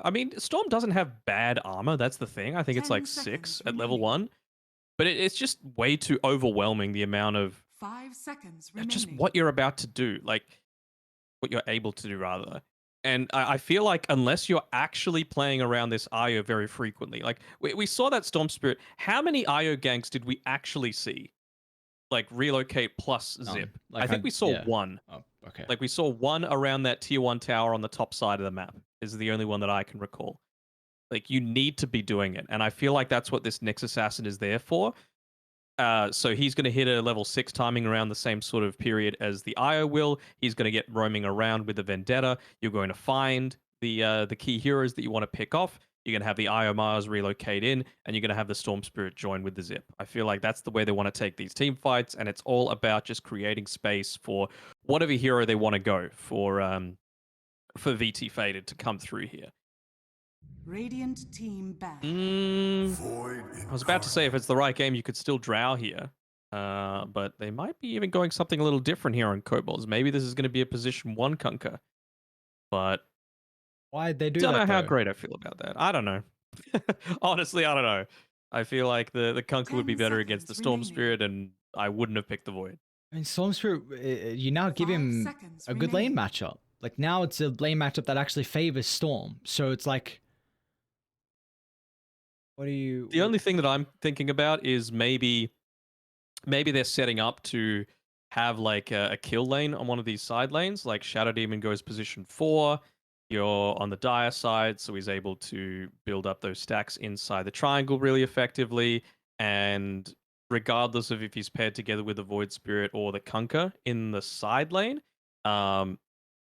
I mean, Storm doesn't have bad armor. That's the thing. I think it's 10 like 6 seconds at level remaining. 1. But it's just way too overwhelming, the amount of 5 seconds just remaining. what you're about to do. Like, what you're able to do, rather. And I feel like unless you're actually playing around this IO very frequently, like we saw that Storm Spirit. How many IO ganks did we actually see? Like relocate plus None. zip. I Like think I we saw yeah. one. Oh, okay. Like we saw one around that tier 1 tower on the top side of the map. Is the only one that I can recall. Like you need to be doing it, and I feel like that's what this Nyx Assassin is there for. So he's going to hit a level 6 timing around the same sort of period as the IO will. He's going to get roaming around with the Vendetta. You're going to find the key heroes that you want to pick off. You're going to have the IO Mars relocate in, and you're going to have the Storm Spirit join with the Zip. I feel like that's the way they want to take these team fights, and it's all about just creating space for whatever hero they want to go for VT Faded to come through here. Radiant team ban. I was about to say if it's the right game, you could still drow here. But they might be even going something a little different here on Kobolds. Maybe this is going to be a position 1 Kunker. But Why'd they do don't know that how though? great I feel about that. I don't know. Honestly, I don't know. I feel like the Kunker would be 10 better against seconds the Storm remaining. Spirit, and I wouldn't have picked the Void. I mean, Storm Spirit, you now give 5 him seconds a good lane remaining. matchup. Like now it's a lane matchup that actually favors Storm. So it's like, what do you? The only thing that I'm thinking about is maybe they're setting up to have like a kill lane on one of these side lanes. Like Shadow Demon goes position 4. You're on the dire side, so he's able to build up those stacks inside the triangle really effectively. And regardless of if he's paired together with the Void Spirit or the Kunker in the side lane, um,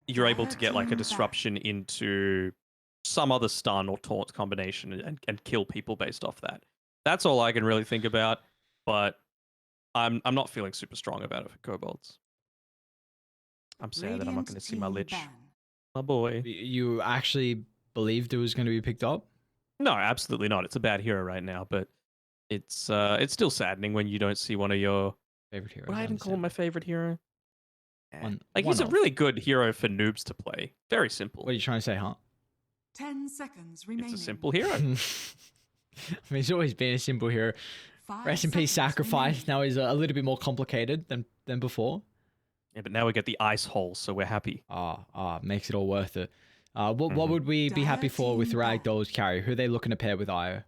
you're able Dire to get like a team disruption ban. into some other stun or taunt combination and kill people based off that. That's all I can really think about. But I'm not feeling super strong about it for Kobolds. I'm sad that I'm not Radiant going to see my team Lich. ban. My boy. You actually believed it was going to be picked up? No, absolutely not. It's a bad hero right now, but it's still saddening when you don't see one of your Favorite heroes, would I I even call him understand. my favorite hero? Like One he's a of. really good hero for noobs to play. Very What simple. are you trying to say, huh? 10 seconds It's a remaining. simple hero. I mean, he's always been a simple hero. 5 Rest in peace, seconds sacrifice. remaining. Now is a little bit more complicated than before. Yeah, but now we get the ice hole, so we're happy. Makes it all worth it. What Mhm. would we be happy Dire for with team ban. Ragdoll's carry? Who are they looking to pair with Io?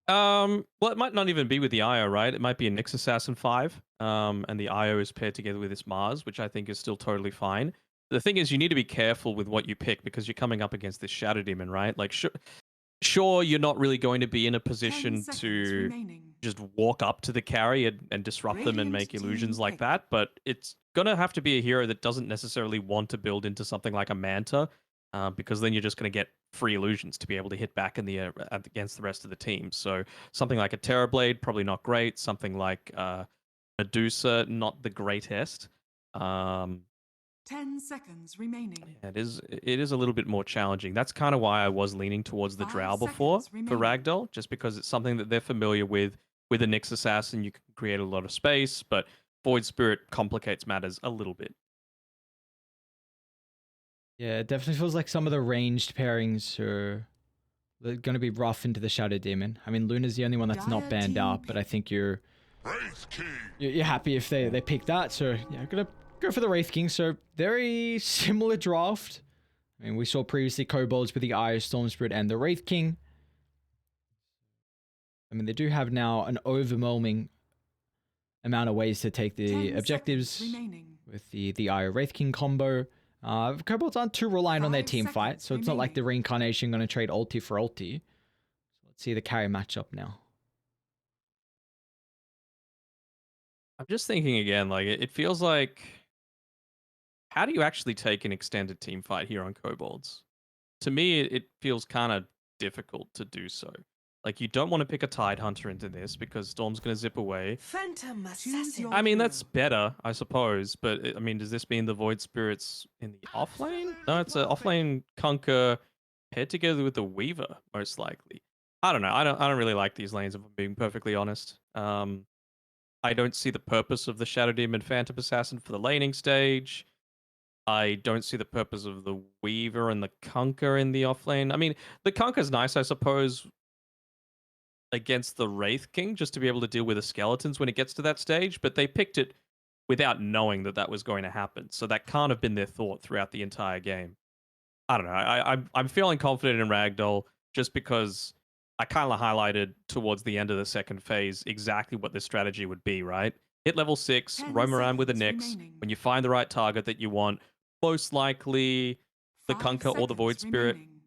Well, it might not even be with the IO, right? It might be a Nyx Assassin 5. And the IO is paired together with this Mars, which I think is still totally fine. The thing is, you need to be careful with what you pick because you're coming up against this Shadow Demon, right? Like, sure, you're not really going to be in a 10 position seconds to remaining. just walk up to the carry and disrupt them and make Radiant team illusions like pick. that, but it's gonna have to be a hero that doesn't necessarily want to build into something like a Manta, because then you're just gonna get free illusions to be able to hit back in the against the rest of the team. So something like a Terrorblade, probably not great. Something like Medusa, not the greatest. Um, 10 seconds remaining. it is a little bit more challenging. That's kind of why I was leaning towards the 5 Drow before seconds for remaining. Ragdoll, just because it's something that they're familiar with. With a Nyx Assassin, you can create a lot of space, but Void Spirit complicates matters a little bit. Yeah, it definitely feels like some of the ranged pairings are going to be rough into the Shadow Demon. I mean, Luna's the only one that's not Dire banned team out, but I pick. think you're happy if they pick that. So yeah, gonna go for the Wraith King. So very similar draft. I mean, we saw previously Kobolds with the Eye, Storm Spirit, and the Wraith King. I mean, they do have now an overwhelming amount of ways to take the 10 seconds objectives remaining. with the Eye Wraith King combo. Kobolds aren't too reliant on their 5 team fight, seconds so it's not like the remaining. Reincarnation going to trade ulti for ulti. So let's see the carry matchup now. I'm just thinking again, like it feels like how do you actually take an extended team fight here on Kobolds? To me, it feels kind of difficult to do so. Like you don't want to pick a Tide Hunter into this because Storm's going to zip away. Phantom Choose Assassin. your I mean, hero. that's better, I suppose. But I mean, does this mean the Void Spirits in the off lane? No, it's an off lane Conquer paired together with the Weaver, most likely. I don't know. I don't really like these lanes, if I'm being perfectly honest. I don't see the purpose of the Shadow Demon Phantom Assassin for the laning stage. I don't see the purpose of the Weaver and the Kunkka in the offlane. I mean, the Kunkka's nice, I suppose, against the Wraith King, just to be able to deal with the skeletons when it gets to that stage, but they picked it without knowing that that was going to happen. So that can't have been their thought throughout the entire game. I don't know. I'm feeling confident in Ragdoll just because I kind of highlighted towards the end of the second phase exactly what this strategy would be, right? Hit level 6, 10 roam around with a seconds Nyx. remaining. When you find the right target that you want, most likely the 5 Kunkka or the Void seconds Spirit, remaining.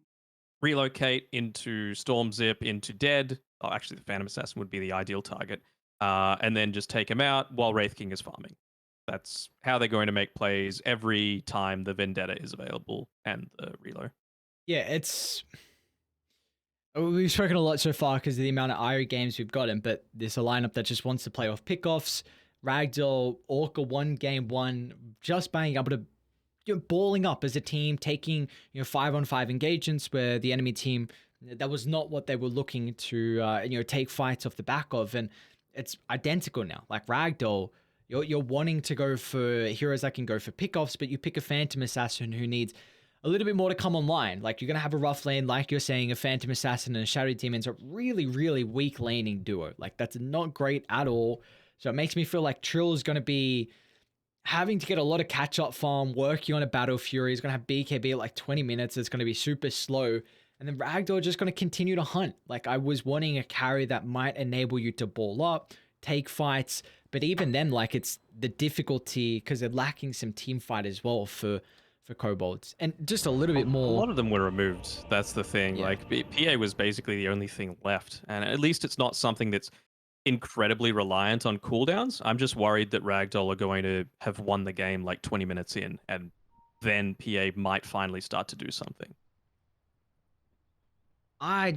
relocate into Storm Zip, into Dead. Oh, actually, the Phantom Assassin would be the ideal target. And then just take him out while Wraith King is farming. That's how they're going to make plays every time the Vendetta is available and the reload. Yeah, it's. We've spoken a lot so far because of the amount of IO games we've gotten, but there's a lineup that just wants to play off pickoffs. Ragdoll, Orca, game one, just being able to, balling up as a team, taking 5-on-5 engagements where the enemy team, that was not what they were looking to take fights off the back of, and it's identical now. Like Ragdoll, you're wanting to go for heroes that can go for pickoffs, but you pick a Phantom Assassin who needs a little bit more to come online. Like, you're going to have a rough lane, like you're saying, a Phantom Assassin and a Shadow Demon's a really, really weak laning duo. Like, that's not great at all. So it makes me feel like Trill's going to be having to get a lot of catch-up farm, working on a Battle Fury. He's going to have BKB at like 20 minutes. It's going to be super slow. And then Ragdoll just going to continue to hunt. Like, I was wanting a carry that might enable you to ball up, take fights. But even then, like, it's the difficulty because they're lacking some team fight as well for Kobolds, and just a little bit more. A lot of them were removed. That's the thing. Yeah. Like, PA was basically the only thing left, and at least it's not something that's incredibly reliant on cooldowns. I'm just worried that Ragdoll are going to have won the game like 20 minutes in, and then PA might finally start to do something. I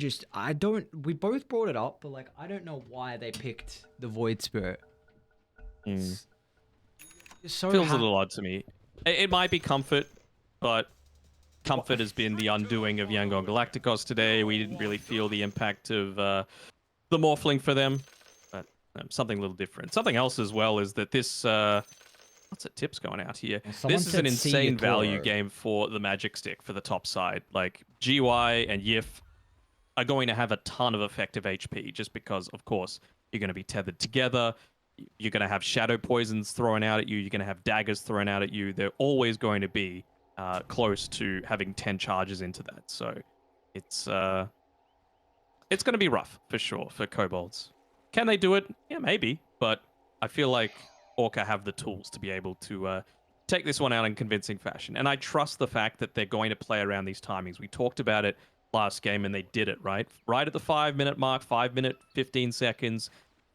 don't. We both brought it up, but like, I don't know why they picked the Void Spirit. It's so Feels a little odd to me. It might be comfort, but comfort has been the undoing of Yangon Galacticos today. We didn't really feel the impact of the Morphling for them, but something a little different. Something else as well is that this... what's it? Tips going out here. This is an insane value game for the Magic Stick for the top side. Like, GY and Yif are going to have a ton of effective HP just because, of course, you're going to be tethered together. You're going to have shadow poisons thrown out at you. You're going to have daggers thrown out at you. They're always going to be close to having 10 charges into that. So it's going to be rough for sure for Kobolds. Can they do it? Yeah, maybe. But I feel like Orca have the tools to be able to take this one out in convincing fashion. And I trust the fact that they're going to play around these timings. We talked about it last game and they did it, right? Right at the 5-minute mark, 5 minute, 15 seconds.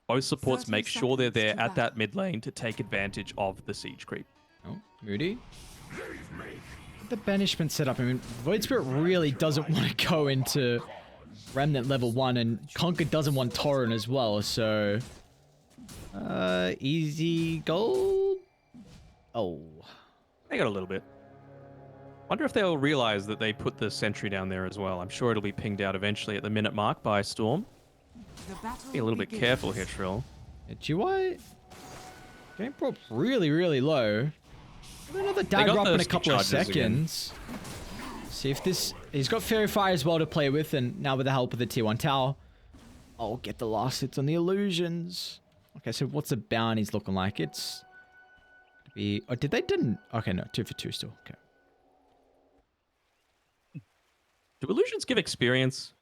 Both supports make sure they're there at that mid lane to take advantage of the siege creep. Oh, Moody. The banishment setup. I mean, Void Spirit really doesn't want to go into Remnant level 1, and Conquer doesn't want Torrent as well, so... easy gold? Oh. They got a little bit. Wonder if they'll realize that they put the sentry down there as well. I'm sure it'll be pinged out eventually at the minute mark by Storm. Be a little bit careful here, Trill. Yeah, GY game prop really, really low. Another dagger up in a couple of seconds. See if this... He's got Fairy Fire as well to play with, and now with the help of the tier 1 tower. I'll get the last hits on the illusions. Okay, so what's the bounties looking like? It's... Oh, did they didn't... Okay, no, 2 for 2 still. Okay. Do illusions give experience?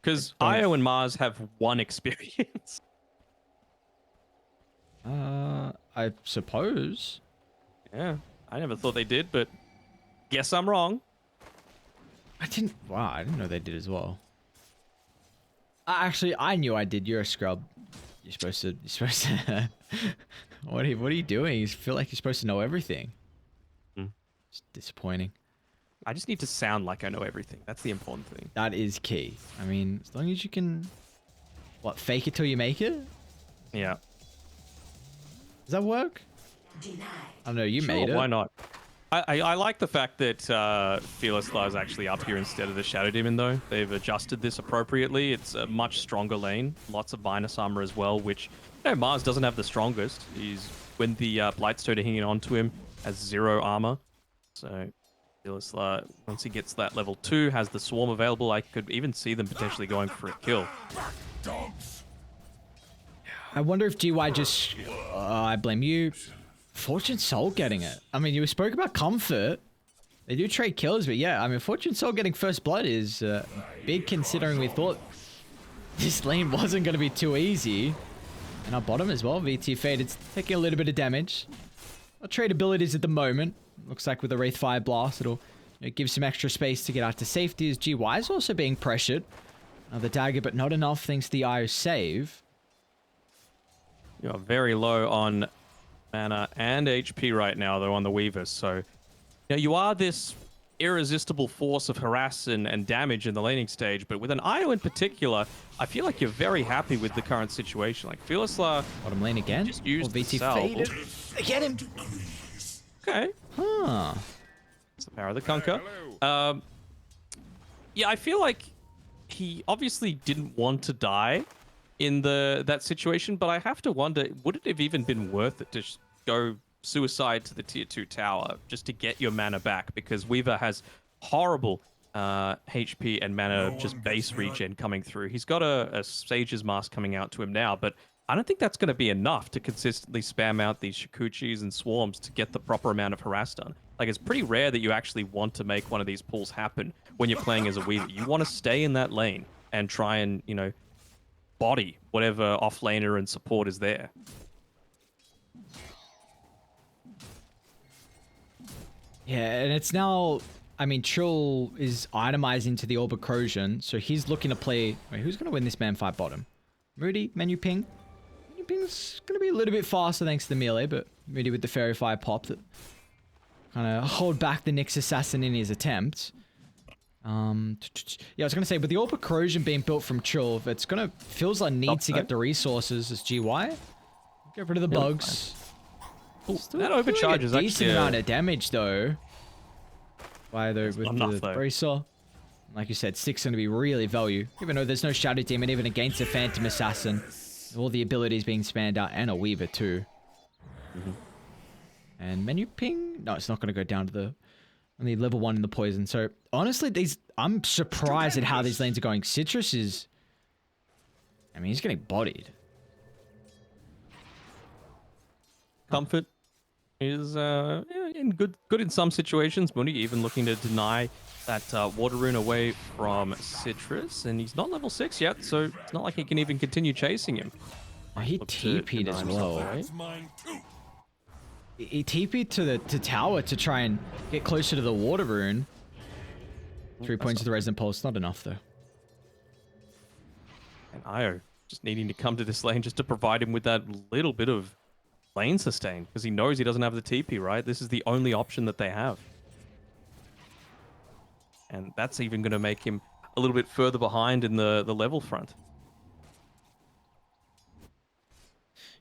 Because Io and Mars have 1 experience. I suppose. Yeah, I never thought they did, but guess I'm wrong. Wow, I didn't know they did as well. Actually, I knew I did. You're a scrub. You're supposed to... What are you doing? You feel like you're supposed to know everything. It's disappointing. I just need to sound like I know everything. That's the important thing. That is key. I mean, as long as you can... What, fake it till you make it? Yeah. Does that work? I don't know, you made it. Why not? I like the fact that Fearless Law is actually up here instead of the Shadow Demon, though. They've adjusted this appropriately. It's a much stronger lane. Lots of minus armor as well, which Mars doesn't have the strongest. When the Blightstone are hanging on to him, has 0 armor. So Ilisla, once he gets that level 2, has the swarm available, I could even see them potentially going for a kill. I wonder if GY just... I blame you. Fortune Soul getting it. I mean, you spoke about comfort. They do trade kills, but yeah, I mean, Fortune Soul getting first blood is big considering we thought this lane wasn't going to be too easy. And our bottom as well, VT Fade, it's taking a little bit of damage. Our trade abilities at the moment. Looks like with the Wraith Fire Blast, it'll give some extra space to get out to safety as GY is also being pressured. Another dagger, but not enough thanks to the IO save. You're very low on mana and HP right now, though, on the Weaver. So, you are this irresistible force of harass and damage in the laning stage, but with an IO in particular, I feel like you're very happy with the current situation. Like, Fearlessla... Bottom lane again? Just used VT the faded. Get him! Okay. Huh. It's the power of the Conquer. Yeah, I feel like he obviously didn't want to die in that situation, but I have to wonder, would it have even been worth it to just go suicide to the tier 2 tower just to get your mana back? Because Weaver has horrible HP and mana just base regen coming through. He's got a Sage's Mask coming out to him now, but I don't think that's going to be enough to consistently spam out these Shikuchis and Swarms to get the proper amount of harass done. Like, it's pretty rare that you actually want to make one of these pulls happen when you're playing as a Weaver. You want to stay in that lane and try and, body whatever offlaner and support is there. Yeah, and it's now... I mean, Trill is itemizing to the Orb Corrosion, so he's looking to play... Wait, who's going to win this man fight bottom? Moody, Menu Ping? Menu Ping's going to be a little bit faster thanks to the melee, but Moody with the Fairy Fire pop that kind of hold back the Nyx Assassin in his attempt. Yeah, I was going to say, with the Orb Corrosion being built from Trill, it's going to... Feels like needs to get the resources as GY. Get rid of the bugs. That overcharge is a decent actually amount of damage, though. With the though. Bracer. Like you said, 6 going to be really value. Even though there's no Shadow Demon, even against a Phantom Assassin. All the abilities being spanned out, and a Weaver too. And Menu Ping? No, it's not going to go down to the... Only level 1 in the poison. So, honestly, I'm surprised at how these lanes are going. Citrus is... I mean, he's getting bodied. Comfort is in good in some situations. Mooney even looking to deny that water rune away from Citrus, and he's not level 6 yet, so it's not like he can even continue chasing him. Oh, he TP'd as well. He TP'd to tower to try and get closer to the water rune. 3 points of the Resonant Pulse, not enough though. And Io just needing to come to this lane just to provide him with that little bit of lane sustain, because he knows he doesn't have the TP, right? This is the only option that they have. And that's even going to make him a little bit further behind in the level front.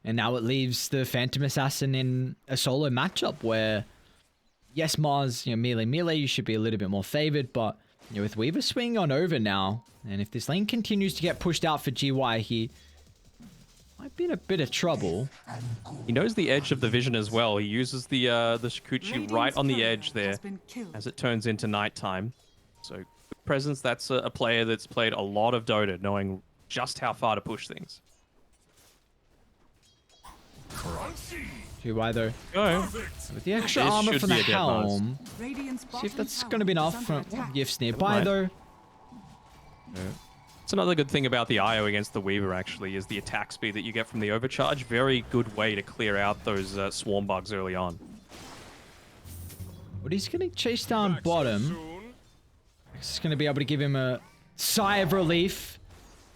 And now it leaves the Phantom Assassin in a solo matchup where, yes, Mars, melee, you should be a little bit more favored, but with Weaver swinging on over now, and if this lane continues to get pushed out for GY, he might be in a bit of trouble. He knows the edge of the vision as well. He uses the Shikuchi right on the edge there as it turns into nighttime. So, with presence, that's a player that's played a lot of Dota, knowing just how far to push things. GY though. Go. With the extra armor from the helm, see if that's going to be enough. Gifts nearby though. It's another good thing about the IO against the Weaver, actually, is the attack speed that you get from the overcharge. Very good way to clear out those swarm bugs early on. But he's getting chased down bottom. It's going to be able to give him a sigh of relief.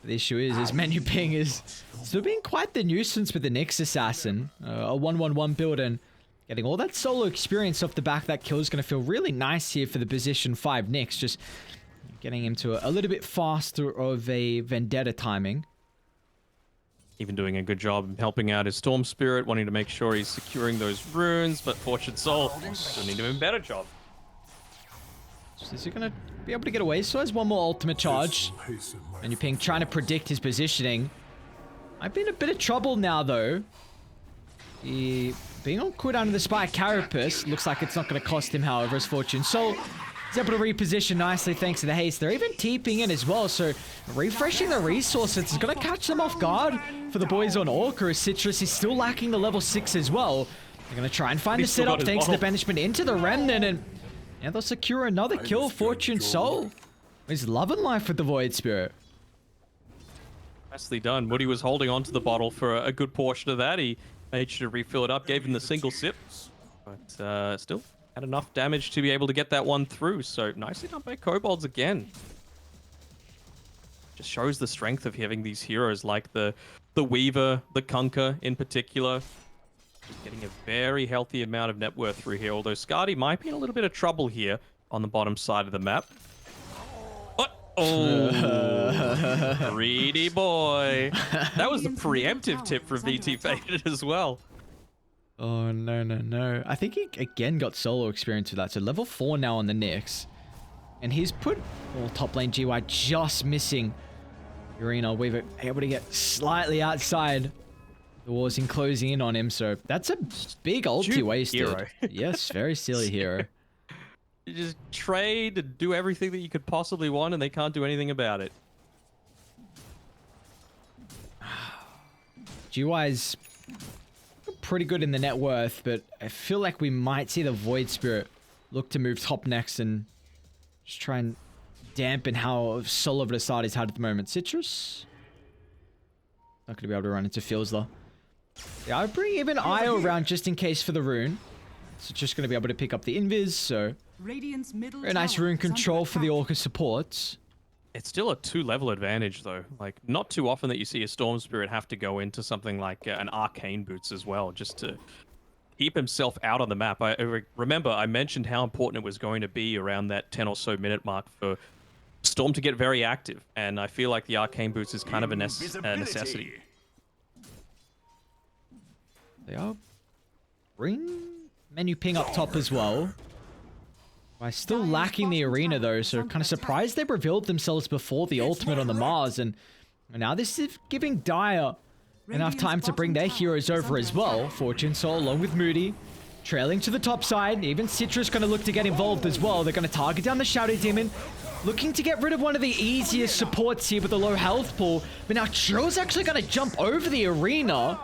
The issue is Menu Ping is still being quite the nuisance with the Nyx Assassin. A 1-1-1 build, and getting all that solo experience off the back of that kill is going to feel really nice here for the position 5 Nyx. Just getting him to a little bit faster of a Vendetta timing. Even doing a good job helping out his Storm Spirit, wanting to make sure he's securing those runes, but Fortune Soul doing an even better job. So is he going to be able to get away? So has one more ultimate charge. And Yu Ping trying to predict his positioning. I've been in a bit of trouble now, though. The being on cooldown in the Spire Carapace looks like it's not going to cost him, however, as Fortune Soul is able to reposition nicely thanks to the haste. They're even TPing in as well, so refreshing the resources is going to catch them off guard for the boys on Orca, as Citrus is still lacking the level 6 as well. They're going to try and find the setup thanks to the banishment into the Remnant, and they'll secure another kill. Fortune Soul is loving life with the Void Spirit. Nicely done. Woody was holding on to the bottle for a good portion of that. He made sure to refill it up, gave him the single sip, but still had enough damage to be able to get that one through. So nicely done by Kobolds again. Just shows the strength of having these heroes like the Weaver, the Kunkka in particular. Just getting a very healthy amount of net worth through here, although Skadi might be in a little bit of trouble here on the bottom side of the map. Oh, greedy boy. That was a preemptive tip from VT Faded as well. Oh, no. I think he again got solo experience with that. So level 4 now on the Nyx. And he's put top lane GY just missing Arena. Weaver able to get slightly outside the walls and closing in on him. So that's a big ulti wasted. Hero. Yes, very silly hero. You just trade and do everything that you could possibly want, and they can't do anything about it. GY's pretty good in the net worth, but I feel like we might see the Void Spirit look to move top next and just try and dampen how solo of the start he's had at the moment. Citrus? Not going to be able to run into fields though. Yeah, I bring even Io around just in case for the rune. So just going to be able to pick up the invis, so Radiant's middle very nice tower rune is under control for the attack. Orca supports. It's still a 2-level advantage, though. Like, not too often that you see a Storm Spirit have to go into something like an Arcane Boots as well, just to keep himself out on the map. I remember I mentioned how important it was going to be around that 10 or so minute mark for Storm to get very active, and I feel like the Arcane Boots is kind of a necessity. They are bring menu ping up top as well. By still lacking the arena though, so kind of surprised they revealed themselves before the ultimate on the Mars, and now this is giving Dire enough time to bring their heroes over as well. Fortune Soul along with Moody, trailing to the top side. Even Citrus going to look to get involved as well. They're going to target down the Shadow Demon, looking to get rid of one of the easiest supports here with a low health pool. But now Chill's actually going to jump over the arena.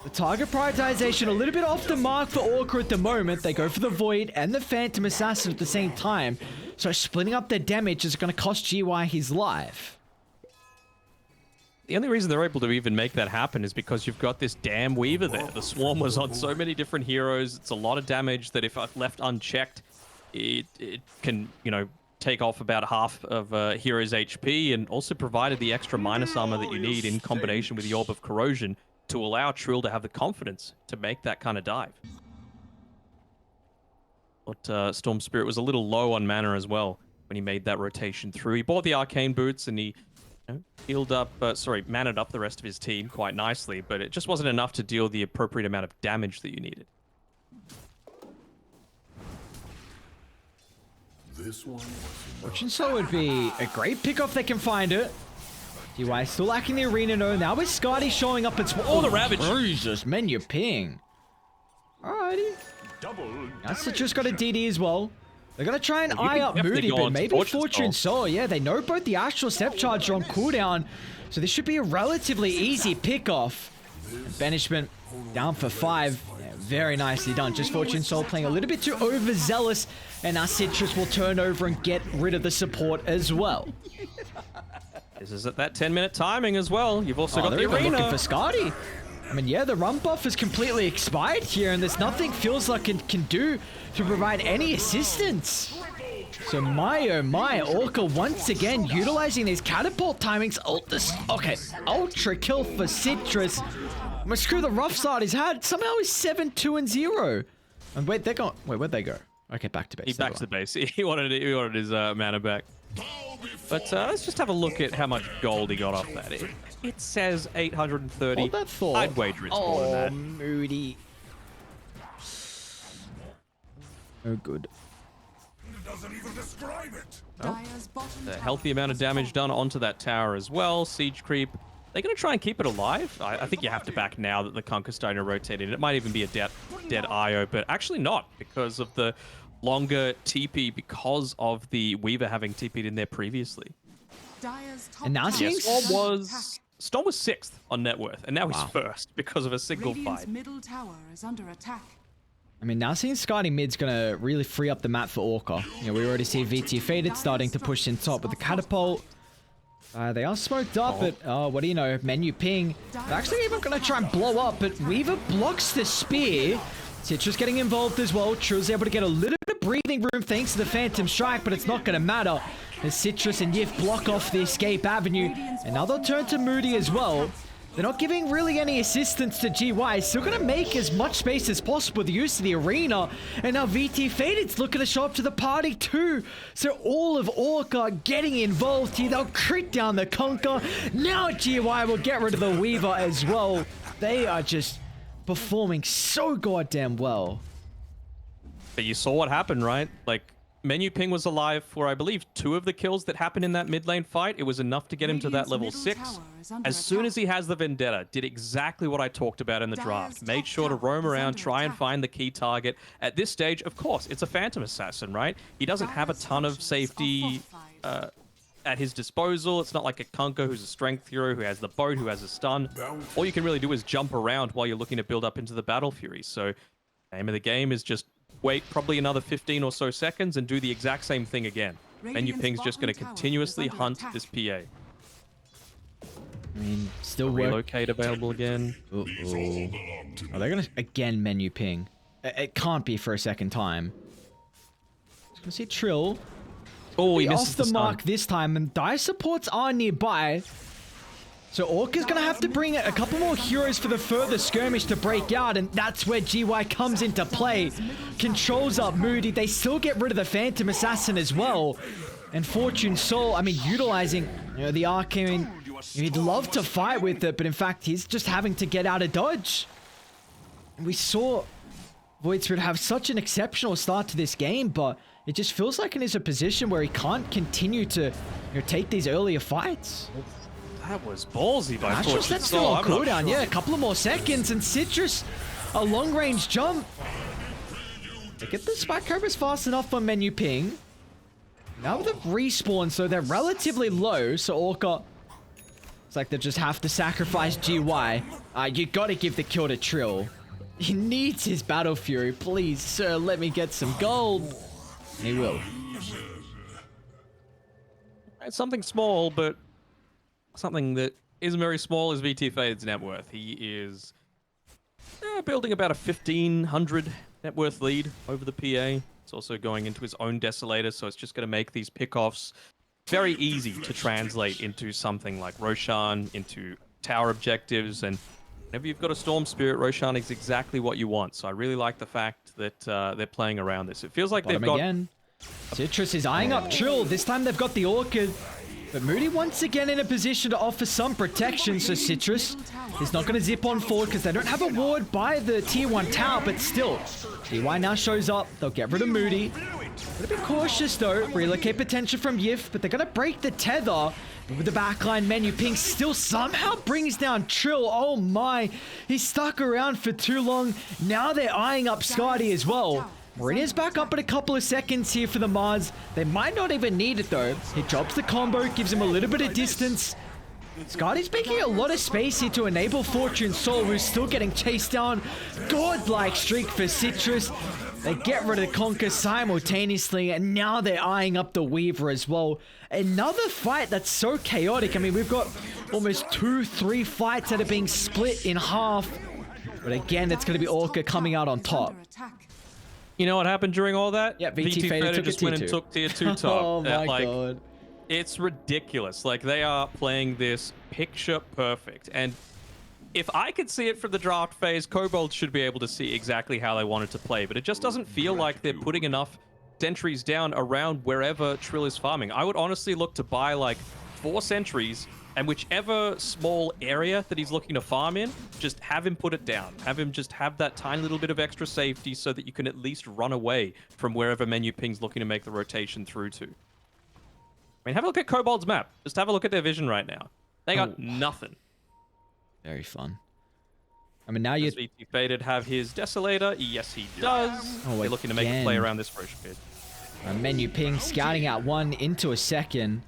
The target prioritization a little bit off the mark for Orca at the moment. They go for the Void and the Phantom Assassin at the same time. So splitting up their damage is going to cost GY his life. The only reason they're able to even make that happen is because you've got this damn Weaver there. The Swarm was on so many different heroes. It's a lot of damage that if left unchecked, it can, you know, take off about half of a hero's HP, and also provided the extra minus armor that you need in combination with the Orb of Corrosion to allow Trill to have the confidence to make that kind of dive. But Storm Spirit was a little low on mana as well when he made that rotation through. He bought the Arcane Boots and he healed up, manned up the rest of his team quite nicely, but it just wasn't enough to deal the appropriate amount of damage that you needed. This one Fortune Soul would be a great pick if they can find it. GY still lacking the arena though. Now with Scotty showing up, it's the Ravage. Jesus, menu ping. Alrighty. Now Citrus got a DD as well. They're gonna try and eye up Moody, but maybe Fortune Soul. Yeah, they know both the Astral Step Charge are on cooldown, so this should be a relatively easy pick-off. Banishment down for 5. Yeah, very nicely done. Just Fortune Soul playing a little bit too overzealous, and now Citrus will turn over and get rid of the support as well. This is at that 10-minute timing as well. You've also got the they're even arena. looking for Scotty. I mean, yeah, the run buff is completely expired here, and there's nothing feels like it can do to provide any assistance. So my oh my, Orca once again utilizing these catapult timings. Okay, ultra kill for Citrus. I'm gonna screw the rough start he's had. Somehow he's 7-2-0. And wait, they're going. Wait, where'd they go? Okay, back to base. He back to the base. He wanted his mana back. But let's just have a look at how much gold he got off that. It says 830. Hold that thought. I'd wager it's more than that. Moody. Oh, good. doesn't even describe it. Dire's bottom A tower healthy amount of has damage fallen. done onto that tower as well. Siege creep They're going to try and keep it alive. I think you have to back now that the Kunkka's starting to rotate in. It might even be a dead IO, but actually not because of the longer TP because of the Weaver having TP'd in there previously. Dire's top And now tower seeing is under attack. Storm was 6th on net worth, and now he's first because of a single Radiant's fight. middle tower is under attack. I mean, now seeing Skadi mid's gonna really free up the map for Orca. You know, we already see VT Faded starting to push in top with the catapult. They are smoked up, but what do you know? Menu ping. They're actually even gonna try and blow up, but Weaver blocks the spear. Citrus getting involved as well. Trill's able to get a little bit of breathing room thanks to the Phantom Strike, but it's not gonna matter as Citrus and Yif block off the escape avenue. And now they'll turn to Moody as well. They're not giving really any assistance to GY. Still going to make as much space as possible with the use of the arena. And now VT Faded's looking to show up to the party too. So all of Orca getting involved here. They'll crit down the Kunkka. Now GY will get rid of the Weaver as well. They are just performing so goddamn well. But you saw what happened, right? Like, Menu Ping was alive for, I believe, 2 of the kills that happened in that mid lane fight. It was enough to get him to that level 6. As soon as he has the Vendetta, did exactly what I talked about in the draft. Made sure to roam around, try and find the key target. At this stage, of course, it's a Phantom Assassin, right? He doesn't have a ton of safety at his disposal. It's not like a Kunkka who's a strength hero, who has the boat, who has a stun. All you can really do is jump around while you're looking to build up into the Battle Fury. So, aim of the game is just wait probably another 15 or so seconds and do the exact same thing again. Menu Ping's just going to continuously hunt this PA. I mean, still Relocate available again. Oh, they're going to again Menu Ping. It can't be for a second time. Just going to see Trill. Oh, he misses off the mark this time, and Dire supports are nearby. So Orca's going to have to bring a couple more heroes for the further skirmish to break out, and that's where GY comes into play. Controls up Moody. They still get rid of the Phantom Assassin as well. And Fortune Soul, I mean, utilizing the Arcane. He'd love to fight with it, but in fact, he's just having to get out of dodge. And we saw Void Spirit have such an exceptional start to this game, but it just feels like he's in a position where he can't continue to take these earlier fights. That was ballsy by Fortune. That's still on cooldown. Yeah, a couple of more seconds, and Citrus, a long-range jump. They get the Spike Cobras fast enough on Menu Ping. Now with the respawn, so they're relatively low, so Orca, it's like they just have to sacrifice GY. You gotta give the kill to Trill. He needs his Battle Fury. Please, sir, let me get some gold. And he will. It's something small, but something that isn't very small is VT Faded's net worth. He is building about a 1,500 net worth lead over the PA. It's also going into his own Desolator, so it's just going to make these pickoffs very easy to translate into something like Roshan, into tower objectives, and whenever you've got a Storm Spirit, Roshan is exactly what you want. So I really like the fact that they're playing around this. It feels like they've got... again. Citrus is eyeing up Trill. This time they've got the Orchid. But Moody once again in a position to offer some protection, so Citrus is not going to zip on forward because they don't have a ward by the tier 1 tower, but still, GY now shows up. They'll get rid of Moody. A bit cautious though, relocate potential from Yif, but they're going to break the tether. But with the backline, Menu Ping still somehow brings down Trill. Oh my, he's stuck around for too long. Now they're eyeing up Skadi as well. Marina's back up in a couple of seconds here for the Mars. They might not even need it though. He drops the combo, gives him a little bit of distance. Skadi's making a lot of space here to enable Fortune Soul, who's still getting chased down. Godlike streak for Citrus. They get rid of the Kunkka simultaneously, and now they're eyeing up the Weaver as well. Another fight that's so chaotic. I mean, we've got almost 2-3 fights that are being split in half. But again, it's going to be Orca coming out on top. You know what happened during all that? Yeah, VT Faded just went and took tier 2 top. Oh my god. It's ridiculous. Like, they are playing this picture perfect. And if I could see it from the draft phase, Kobolds should be able to see exactly how they wanted to play. But it just doesn't feel like they're putting enough sentries down around wherever Trill is farming. I would honestly look to buy, like, 4 sentries, and whichever small area that he's looking to farm in, just have him put it down. Have him just have that tiny little bit of extra safety so that you can at least run away from wherever Menu Ping's looking to make the rotation through to. I mean, have a look at Kobold's map. Just have a look at their vision right now. They got nothing. Very fun. I mean, now you... Does VT Faded have his Desolator? Yes, he does. Oh, They're looking to make a play again. around this Roche pit. Menu ping, scouting out 1 into a second.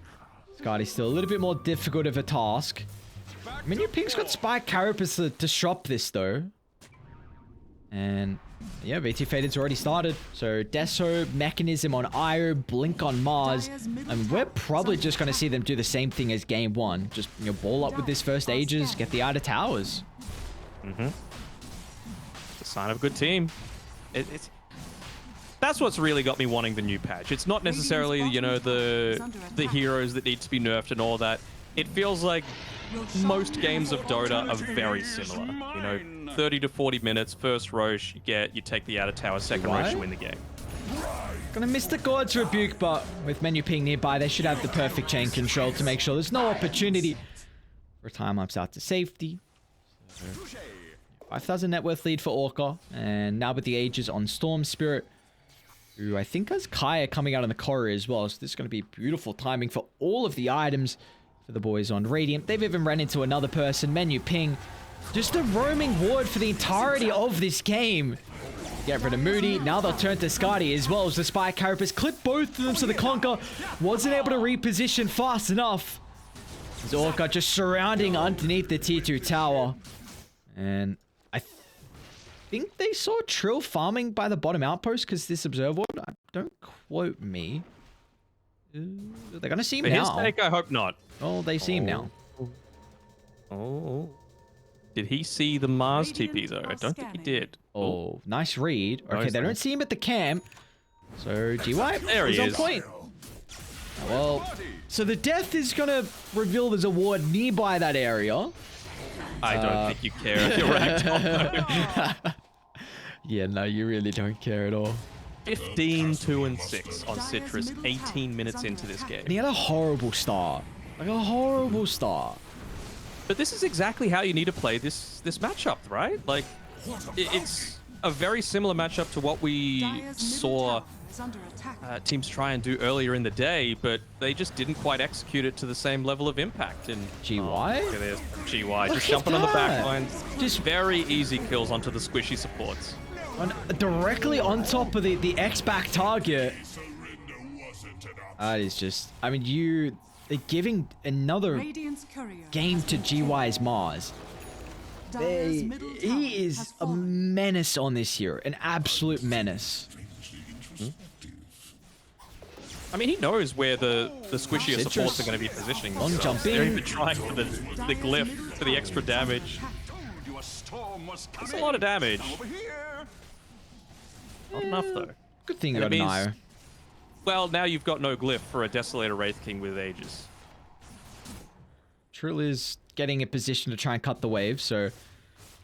Scotty's still a little bit more difficult of a task. Menu ping's got Spike Carapace to disrupt this, though. And... yeah, VT Faded's already started. So, Deso, Mechanism on Io, Blink on Mars. And we're probably just going to see them do the same thing as game 1. Just, you know, ball up with this first Aegis, get the Ida Towers. Mm-hmm. It's a sign of a good team. That's what's really got me wanting the new patch. It's not necessarily, you know, the heroes that need to be nerfed and all that. It feels like most games of Dota are very similar. You know, 30 to 40 minutes, first Roche, you take the outer tower, second Roche, you win the game. Gonna miss the God's Rebuke, but with Menu Ping nearby, they should have the perfect chain control to make sure there's no opportunity for time-lapse out to safety. 5,000 net worth lead for Orca, and now with the Aegis on Storm Spirit, who I think has Kaya coming out in the corridor as well, so this is going to be beautiful timing for all of the items for the boys on Radiant. They've even ran into another person, Menu Ping, just a roaming ward for the entirety of this game. Get rid of Moody, now they'll turn to Scotty as well as the Spike Carapace, clip both of them so the Conquer wasn't able to reposition fast enough. As Orca just surrounding underneath the tier 2 tower. And I think they saw Trill farming by the bottom outpost because this observer ward. Don't quote me. They're gonna see him For his now. sake, I hope not. Oh, they see him now. Oh. Did he see the Mars TP though? I don't think he did. Oh, nice read. Okay, Nice they don't read. see him at the camp. So GY There he is on is. point. Well, so the death is gonna reveal there's a ward nearby that area. I don't think you care if you're right. Yeah, no, you really don't care at all. 15, 2, and 6 on Citrus, 18 minutes into this game. And he had a horrible start. Like a horrible start. But this is exactly how you need to play this matchup, right? Like, it's a very similar matchup to what we saw teams try and do earlier in the day, but they just didn't quite execute it to the same level of impact. And GY? look at this. GY just at jumping on the back that. line. Just- Just very easy kills onto the squishy supports. Directly on top of the X-back target. That is just... I mean, they're giving another game to GY's Mars. He is a menace on this hero. An absolute menace. I mean, he knows where the squishier Citrus. supports are going to be positioning On themselves. jumping. They're even trying for the glyph for the extra damage. That's a lot of damage. Not enough, though. Good thing you And got it an means- IO. Well, now you've got no glyph for a Desolator Wraith King with Aegis. Trill is getting a position to try and cut the wave, so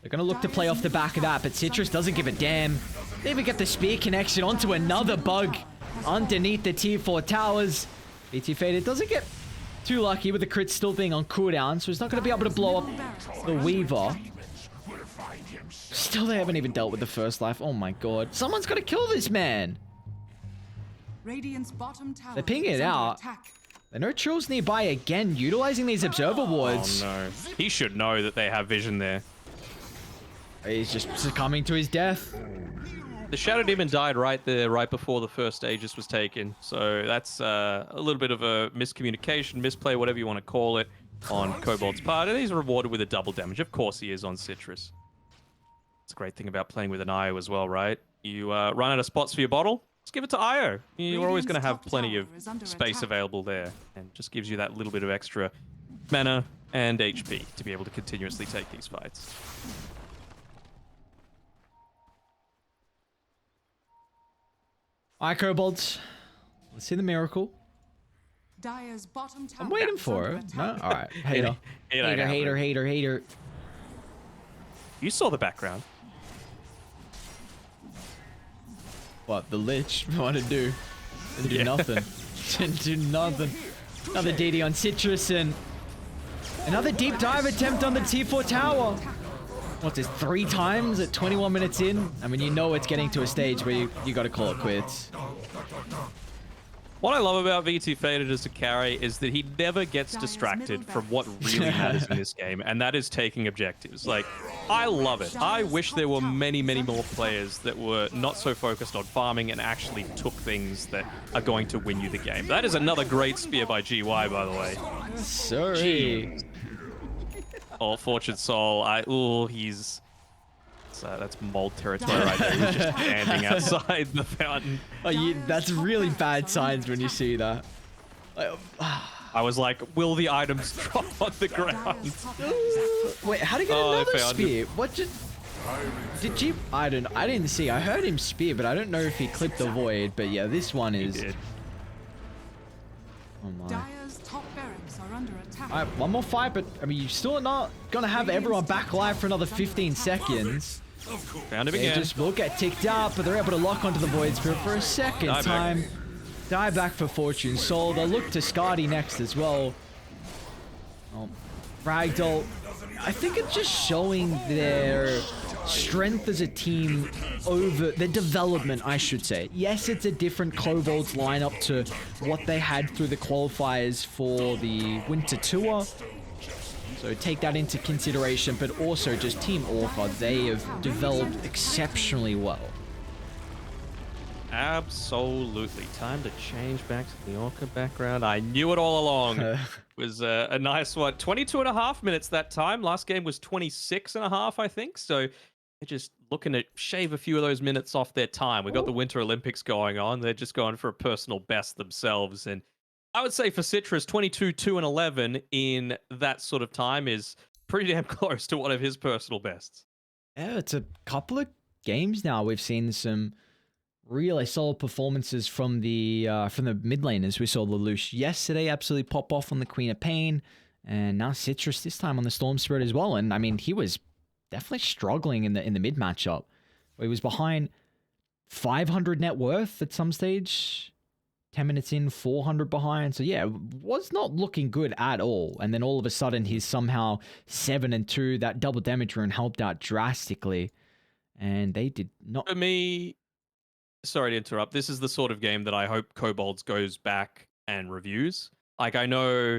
they're going to look to play off the back of that, but Citrus doesn't give a damn. They even get the spear connection onto another bug underneath the tier 4 towers. BT Faded doesn't get too lucky with the crit still being on cooldown, so he's not going to be able to blow up the Weaver. Still, they haven't even dealt with the first life. Oh my god. Someone's got to kill this man. They're pinging it out. There are no Trills nearby again, utilizing these observer wards. Oh no. He should know that they have vision there. He's just succumbing to his death. The Shadow Demon died right there, right before the first Aegis was taken. So that's a little bit of a miscommunication, misplay, whatever you want to call it, on Kobold's part. And he's rewarded with a double damage. Of course he is on Citrus. It's a great thing about playing with an IO as well, right? You run out of spots for your bottle, just give it to IO. You're always going to have plenty of space available there. And just gives you that little bit of extra mana and HP to be able to continuously take these fights. Alright, Kobolds. Let's see the miracle. I'm waiting for it. No? Alright. Hater. Hater. You saw the background. What? The Lich? What did it do? Didn't do Yeah. nothing. Didn't do nothing. Another DD on Citrus and another deep dive attempt on the T4 tower. What's this? 3 times at 21 minutes in? I mean, you know it's getting to a stage where you got to call it quits. What I love about VT Faded as a carry is that he never gets Dire's distracted middle from what barracks. really matters in this game, and that is taking objectives. Like, I love it. I wish there were many, many more players that were not so focused on farming and actually took things that are going to win you the game. That is another great spear by GY, by the way. Sorry. Oh, Fortune Soul. He's... that's mold territory right there. He's just standing outside the fountain. Oh, that's really bad signs when you see that. I was like, will the items drop on the ground? Wait, how did he get Oh, I another found spear? What did you? I didn't see. I heard him spear, but I don't know if he clipped the void. But yeah, this one is. He did. Oh my. Dire's top barracks are under attack. Alright, one more fight, but I mean, you're still not gonna have everyone back alive for another 15 seconds. Found him They again. just will get ticked up, but they're able to lock onto the Void Spirit for a second Die back. time. Die back for Fortune Soul. They'll look to Skadi next as well. Oh, Ragdoll. I think it's just showing their strength as a team over their development, I should say. Yes, it's a different Kobolds lineup to what they had through the qualifiers for the Winter Tour. So take that into consideration, but also just Team Orca, they have developed exceptionally well. Absolutely. Time to change back to the Orca background. I knew it all along. It was a nice one. 22.5 minutes that time. Last game was 26.5, I think. So they're just looking to shave a few of those minutes off their time. We got the Winter Olympics going on. They're just going for a personal best themselves. And I would say for Citrus, 22, 2, and 11 in that sort of time is pretty damn close to one of his personal bests. Yeah, it's a couple of games now. We've seen some really solid performances from the mid laners. We saw Lelouch yesterday absolutely pop off on the Queen of Pain, and now Citrus this time on the Storm Spirit as well. And I mean, he was definitely struggling in the mid matchup. He was behind 500 net worth at some stage. 10 minutes in, 400 behind. So yeah, was not looking good at all. And then all of a sudden, he's somehow 7-2. That double damage rune helped out drastically. And they did not. For me, sorry to interrupt. This is the sort of game that I hope Kobolds goes back and reviews. Like, I know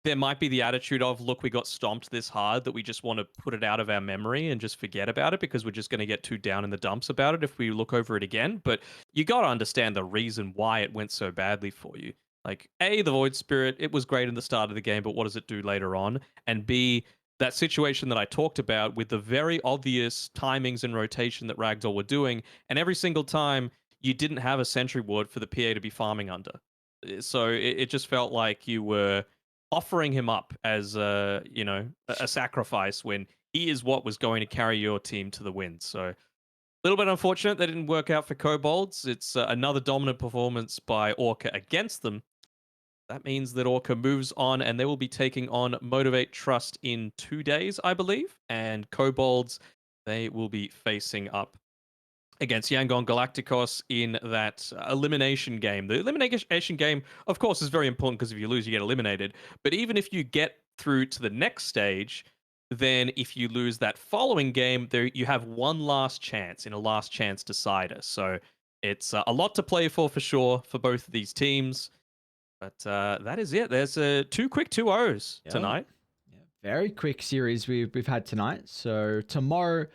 there might be the attitude of, look, we got stomped this hard that we just want to put it out of our memory and just forget about it because we're just going to get too down in the dumps about it if we look over it again. But you got to understand the reason why it went so badly for you. Like, A, the Void Spirit, it was great in the start of the game, but what does it do later on? And B, that situation that I talked about with the very obvious timings and rotation that Ragdoll were doing, and every single time you didn't have a sentry ward for the PA to be farming under. So it just felt like you were offering him up as a sacrifice when he is what was going to carry your team to the win. So a little bit unfortunate that didn't work out for Kobolds. It's another dominant performance by Orca against them. That means that Orca moves on, and they will be taking on Motivate Trust in 2 days, I believe. And Kobolds, they will be facing up against Yangon Galacticos in that elimination game. The elimination game, of course, is very important because if you lose, you get eliminated. But even if you get through to the next stage, then if you lose that following game, there you have one last chance in a last chance decider. So it's a lot to play for sure for both of these teams. But that is it. There's 2 quick 2-0s tonight. Yeah, very quick series we've had tonight. So tomorrow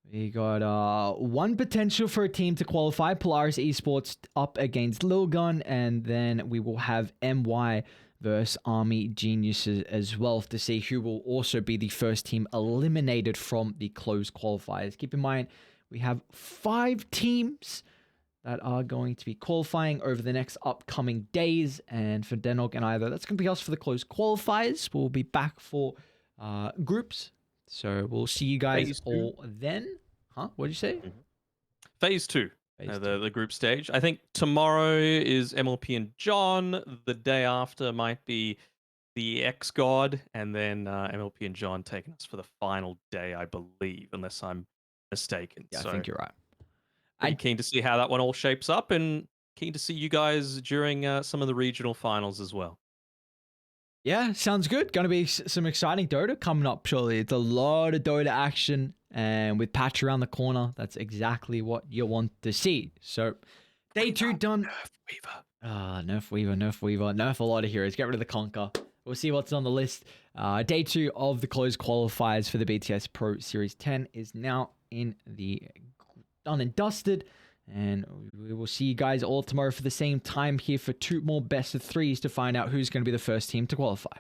we got one potential for a team to qualify. Polaris Esports up against Lil Gun, and then we will have MY versus Army Geniuses as well to see who will also be the first team eliminated from the closed qualifiers. Keep in mind, we have 5 teams that are going to be qualifying over the next upcoming days, and for Danog and either, that's going to be us for the closed qualifiers. We'll be back for groups. So we'll see you guys all then. Huh? What did you say? Mm-hmm. Phase 2. The group stage. I think tomorrow is MLP and John. The day after might be the X-God, and then MLP and John taking us for the final day, I believe, unless I'm mistaken. Yeah, so I think you're right. I'm keen to see how that one all shapes up, and keen to see you guys during some of the regional finals as well. Yeah, sounds good. Going to be some exciting Dota coming up, surely. It's a lot of Dota action, and with patch around the corner, that's exactly what you want to see. So, day 2 done. Weaver. Nerf Weaver, nerf a lot of heroes. Get rid of the Conquer. We'll see what's on the list. Day 2 of the closed qualifiers for the BTS Pro Series 10 is now in the done and dusted. And we will see you guys all tomorrow for the same time here for 2 more best of 3s to find out who's going to be the first team to qualify.